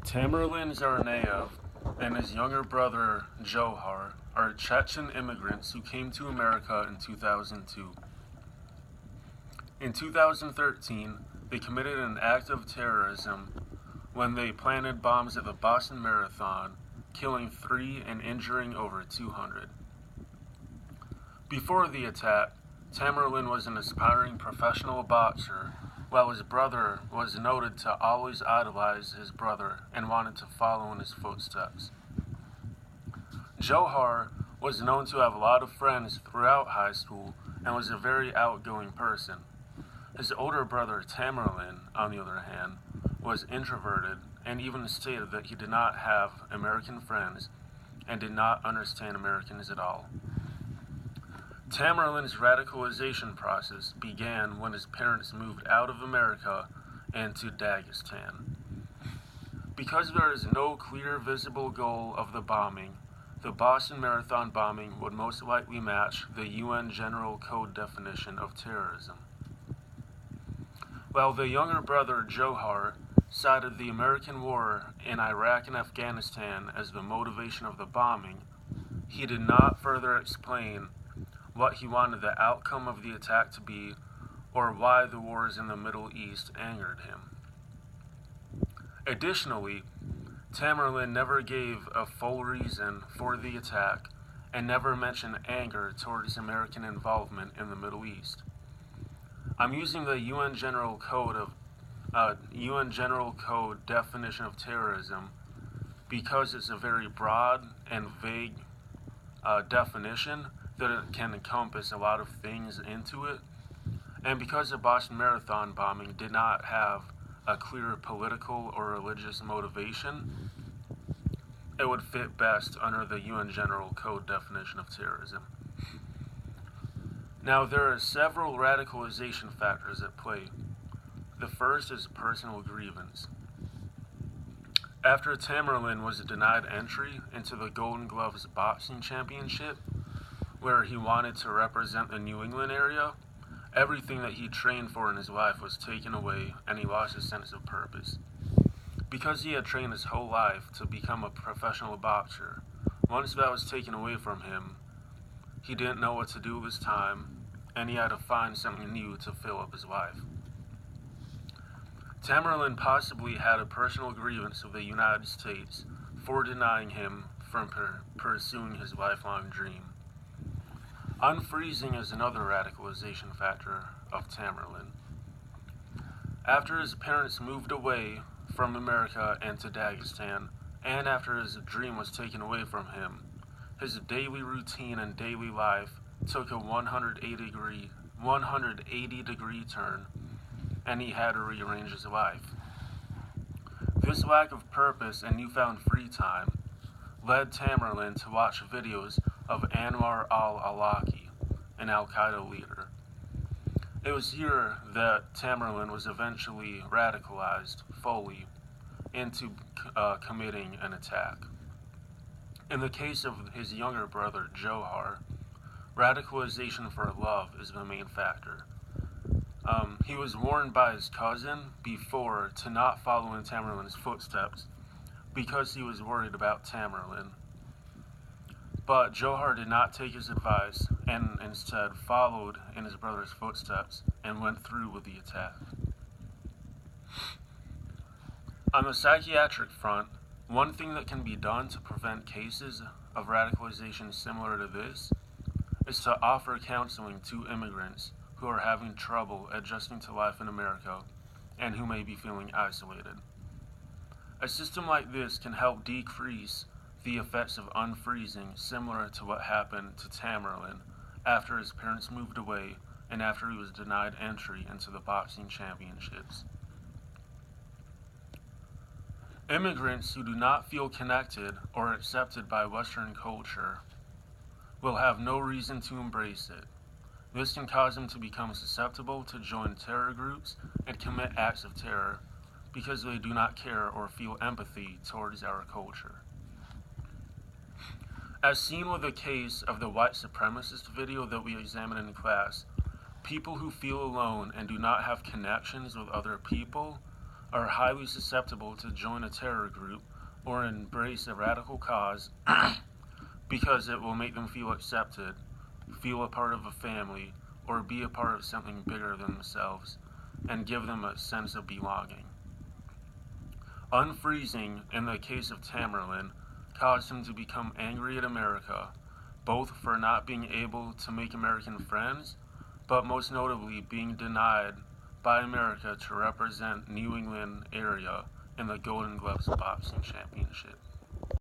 Tamerlan Tsarnaev and his younger brother Johar are Chechen immigrants who came to America in 2002. In 2013, they committed an act of terrorism when they planted bombs at the Boston Marathon, killing 3 and injuring over 200. Before the attack, Tamerlan was an aspiring professional boxer, while his brother was noted to always idolize his brother and wanted to follow in his footsteps. Johar was known to have a lot of friends throughout high school and was a very outgoing person. His older brother Tamerlan, on the other hand, was introverted and even stated that he did not have American friends and did not understand Americans at all. Tamerlan's radicalization process began when his parents moved out of America and to Dagestan. Because there is no clear visible goal of the bombing, the Boston Marathon bombing would most likely match the UN General Code definition of terrorism. While the younger brother Johar cited the American war in Iraq and Afghanistan as the motivation of the bombing, he did not further explain what he wanted the outcome of the attack to be, or why the wars in the Middle East angered him. Additionally, Tamerlan never gave a full reason for the attack and never mentioned anger towards American involvement in the Middle East. I'm using the UN General Code definition of terrorism because it's a very broad and vague definition that it can encompass a lot of things into it, and because the Boston Marathon bombing did not have a clear political or religious motivation, it would fit best under the UN General Code definition of terrorism. Now, there are several radicalization factors at play. The first is personal grievance. After Tamerlan was denied entry into the Golden Gloves boxing championship, where he wanted to represent the New England area, everything that he trained for in his life was taken away and he lost his sense of purpose. Because he had trained his whole life to become a professional boxer, once that was taken away from him, he didn't know what to do with his time, and he had to find something new to fill up his life. Tamerlan possibly had a personal grievance with the United States for denying him from pursuing his lifelong dream. Unfreezing is another radicalization factor of Tamerlan. After his parents moved away from America and to Dagestan, and after his dream was taken away from him, his daily routine and daily life took a 180-degree turn, and he had to rearrange his life. This lack of purpose and newfound free time led Tamerlan to watch videos of Anwar al-Awlaki, an al-Qaeda leader. It was here that Tamerlan was eventually radicalized fully into committing an attack. In the case of his younger brother Johar, radicalization for love is the main factor. He was warned by his cousin before to not follow in Tamerlan's footsteps because he was worried about Tamerlan. But Johar did not take his advice and instead followed in his brother's footsteps and went through with the attack. On the psychiatric front, one thing that can be done to prevent cases of radicalization similar to this is to offer counseling to immigrants who are having trouble adjusting to life in America and who may be feeling isolated. A system like this can help decrease the effects of unfreezing, similar to what happened to Tamerlan after his parents moved away and after he was denied entry into the boxing championships. Immigrants who do not feel connected or accepted by Western culture will have no reason to embrace it. This can cause them to become susceptible to join terror groups and commit acts of terror because they do not care or feel empathy towards our culture. As seen with the case of the white supremacist video that we examined in class, people who feel alone and do not have connections with other people are highly susceptible to join a terror group or embrace a radical cause because it will make them feel accepted, feel a part of a family, or be a part of something bigger than themselves, and give them a sense of belonging. Unfreezing, in the case of Tamerlan, caused him to become angry at America, both for not being able to make American friends, but most notably being denied by America to represent New England area in the Golden Gloves boxing championship.